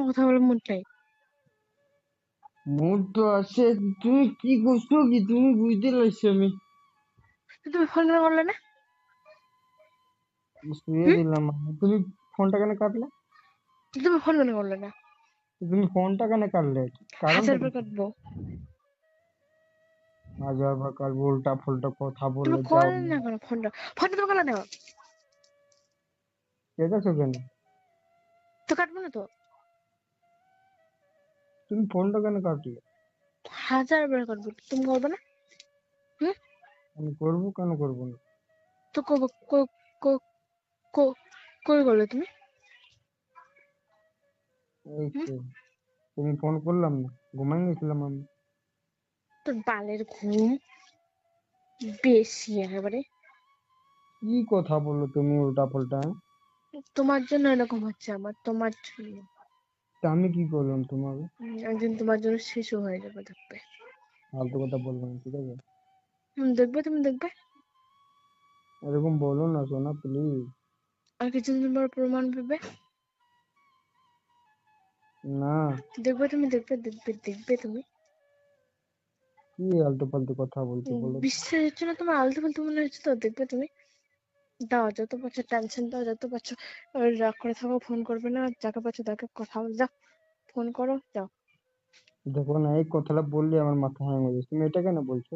কথা বলার মুড নাই। মুড তো আছে, তুমি কি করছো কি? তুমি বুঝতে পারছো আমি তুমি ফোন কেন করলে না? শুয়ে হুম? দিলাম। তুমি ফোনটা কেন কাটলে? তুমি ফোন কেন করলে না? তুমি ফোনটা কেন কাটলে? কারণটা 1000 কি? বার কাটবো। হাজার ভাকার উল্টা ফুল্টা কথা তুমি বলে যাও। করলে না কেন ফোনটা? ফোনটা তুমি কেন দেওয়া? চেঁচাছো কেন? তো কাটবো না তো। তুমি ফোনটা কেন কাটলে? 1000 বার কাটবো, তুমি করবে না? হুম? আমি করবো কেন, করবো না? তো কবে কই করলে তুমি? এই হুম? তো, তুমি ফোন করলাম না, ঘুমাই গেছিলাম আমি। তোর বালের ঘুম বেশি একেবারে। কি কথা বললো তুমি উল্টা পাল্টা? তোমার জন্য এরকম হচ্ছে আমার, তোমার জন্য। তা আমি কি করলাম তোমাকে? একদিন তোমার জন্য শিশু হয়ে যাবে, দেখবে। ফালতু কথা বলবো না, ঠিক আছে? দেখবে, তুমি দেখবে। এরকম বলো না সোনা, প্লিজ। আর কিছুদিন পর প্রমাণ পাবে। না। দেখবে তুমি, দেখবে তুমি। কি আলতু ফালতু কথা বলছো বলো তো? বিশ্বাস হচ্ছে না তোমার? আলতু ফালতু মনে হচ্ছে তো, দেখবে তুমি। দাও, যত পারছো টেনশন দাও, যত পারছো রাগ করে থাকো, ফোন করবে না, যাকে পারছো তাকে কথা বলে যাও, ফোন করো, যাও। দেখো না, এই কথাটা বললে আমার মাথা হ্যাং হয়ে যাচ্ছে। তুমি এটা কেন বলছো?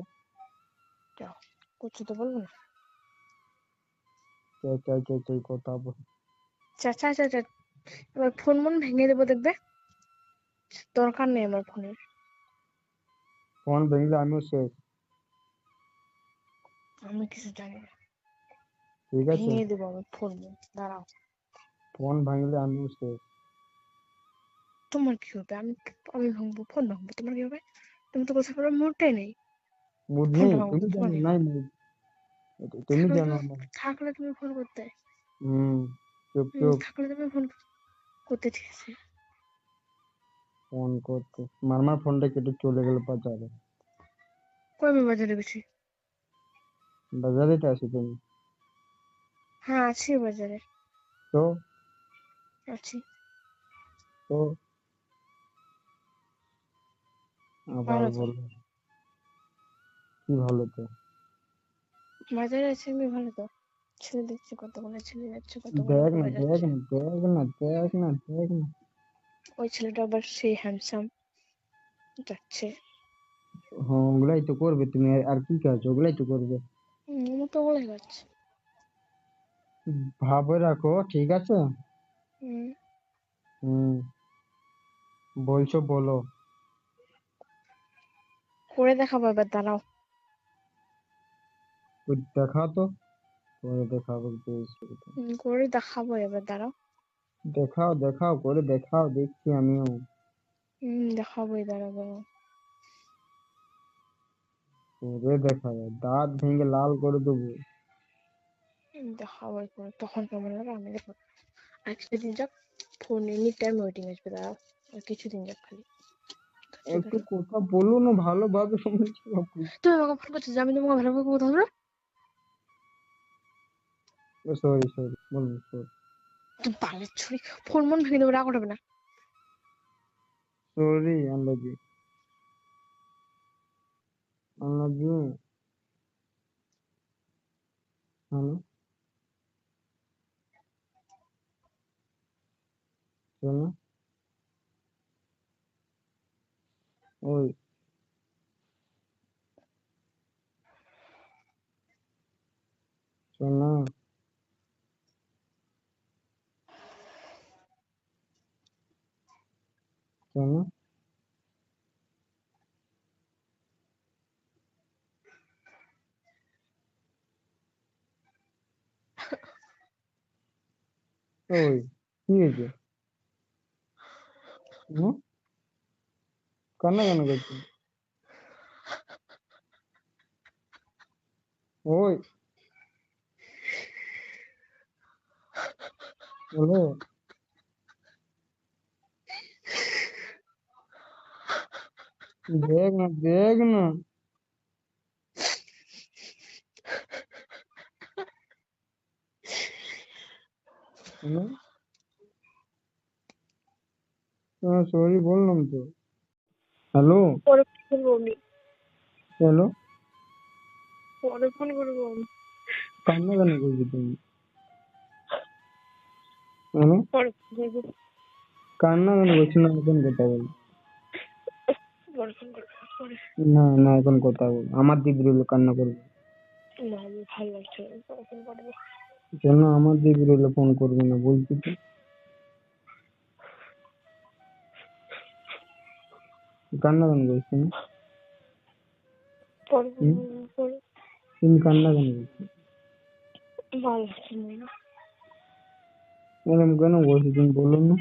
যাও, করছো তো বলবো না। চাই চাই চাই চাই কথা বল। চা চা চা চা। এবার ফোন মন ভেঙে দেবো, দেখবে। দরকার নেই আমার ফোনের। ফোন ভেঙলে আমিও শেষ। আমি কিছু জানি না। ঠিক আছে? ভেঙে দেবো আমি ফোন, দাঁড়াও। ফোন ভাঙলে আমিও শেষ। তোমার কি হবে? আমি ভাঙবো, ফোন ভাঙবো, তোমার কি হবে? তুমি তো কথা বলার মুডটাই নেই। মুড নেই? ফোনটা ভাঙবো তুমি তো, তোমার জানো কি নাই হবে? মুড? তুমি জানো না। থাকলে তুমি ফোন করতে। হুম। চুপ চুপ। থাকলে তুমি ফোন করতে, ঠিক আছে। ফোন করতে মারমার ফোনটা কেটে চলে গেল বাজারে। কই আমি বাজারে গেছি? বাজারে তো আছো তুমি। হ্যাঁ, আছি বাজারে। তো আছি। তো আবার ভালো তো। বলো। কি ভালো তো? বাজারে আছি আমি, ভালো তো। ছেলে দেখছি কতগুলো, ছেলে যাচ্ছে কতগুলো, দেখ না ঘুরে দেখ যাচ্ছে। না দেখ না দেখ না দেখ না। ওই ছেলেটা আবার সেই হ্যান্ডসাম যাচ্ছে। হ্যাঁ, ওগুলাই তো করবে তুমি, আর কি কাজ? ওগুলাই তো করবে। আমার তো ওগুলোই যাচ্ছে। ভাবে রাখো, ঠিক আছে? হম। হুম। বলছো বলো। করে দেখাবো এবার, দাঁড়াও। তো দেখাও তো। করে দেখাবো তো। করে দেখাবো এবার, দাঁড়াও। দেখাও দেখাও, করে দেখাও, দেখছি আমিও। দেখাবোই, দাঁড়াবো। করে দেখাও, দাঁত ভেঙে লাল করে দেবো। দেখাবোই করে, তখন কেমন লাগে আমি দেখো। আর কিছুদিন যাক, ফোন এনি টাইম ওয়েটিং আসবে, দাঁড়াও। আর কিছুদিন যাক খালি, ঠিক একটু আছে। কথা বলো না ভালোভাবে, শুনছি আপু। তুমি আমাকে ফোন করছো যে আমি তোমাকে ভালোভাবে কথা বলবো? সরি সরি, বলুন সরি। তুই বালের ছুরি, ফোন মন ভেঙে দেবো, রাগ উঠাবে না। Sorry, I love you. I love you. Hello. শোনো। ওই। শোনো। শোনো। ওই। কি হয়েছে? হুম? কান্না কেন করছো? ওই। বলো। দেখ না দেখ না। শোনো। হ্যাঁ সরি বললাম তো। হ্যালো। পরে ফোন করবো আমি, হ্যালো। পরে ফোন করবো আমি, কান্না কেন করছি তুমি? হ্যালো। পরে ফোন করবো, কান্না কেন করছি না, এখন কথা বল। পরে ফোন করবো, পরে। না না, এখন কথা বল, আমার দিক রইলো কান্না করবে। না আমি ভালো লাগছে না, পরে ফোন করবো। কেন আমার দিক রইলো ফোন করবি না বলছি তো। কান্না কেন করছি না? পরে ফোন হুম? করবো, পরে। তুমি কান্না কেন করছো? ভালো লাগছে না। এরকম কেন করছো তুমি বলো না?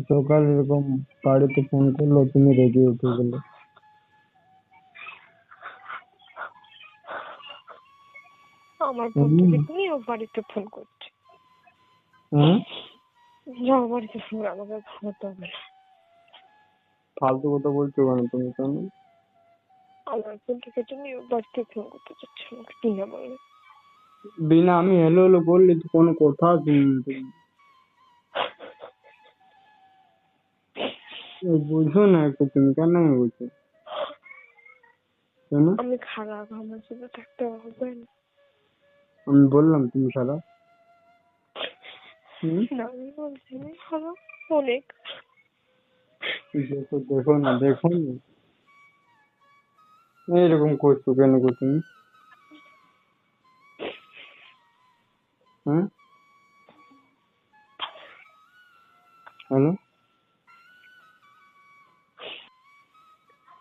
সকাল এরকম বাড়িতে ফোন করলো, তুমি রেগে উঠে গেলে। আমার হুম? বন্ধুকে নিয়ে ও বাড়িতে ফোন করছে। হ্যাঁ? যাও বাড়িতে ফোন, আমাকে ঘুমাতে হবে না। ফালতু কথা বলছো কেন তুমি? কেন? আমার বন্ধুকে নিয়ে ও বাড়িতে ফোন করতে চাচ্ছে আমাকে কিনা বলে। বিনা আমি হেলো হেলো বললি তো কোনো কথা শুনি তুমি। বুঝো না একটু, তুমি কেন বলছো? কেন? আমি খারাপ, আমার সাথে থাকতে হবে না। আমি বললাম তুমি খারাপ? হুম? না আমি বলছি আমি খারাপ অনেক। দেখো দেখো না, দেখো না, এইরকম করছো কেন গো তুমি? হ্যাঁ? হ্যালো।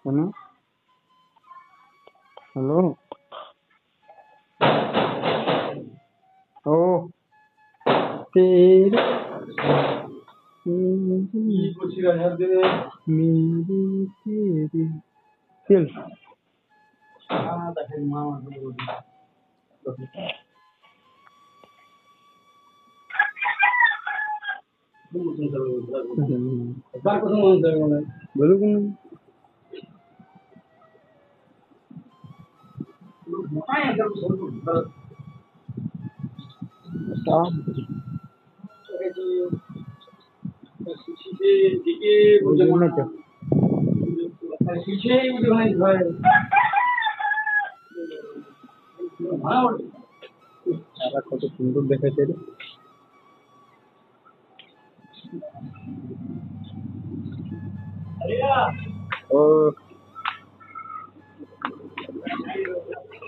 কেন? হ্যালো। ও तेरे मेरे तेरे चल। बोलो कौन? কত সুন্দর দেখাচ্ছে রে। ও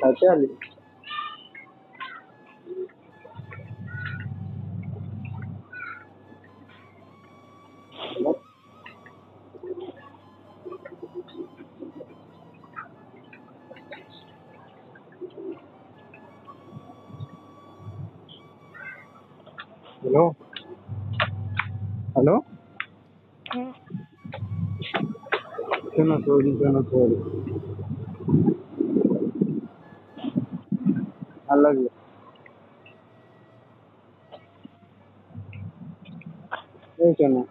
আচ্ছা আলি। Hello hello. হ্যাঁ सुनो सॉरी, सुनो सॉरी। I love you. এই শোনো,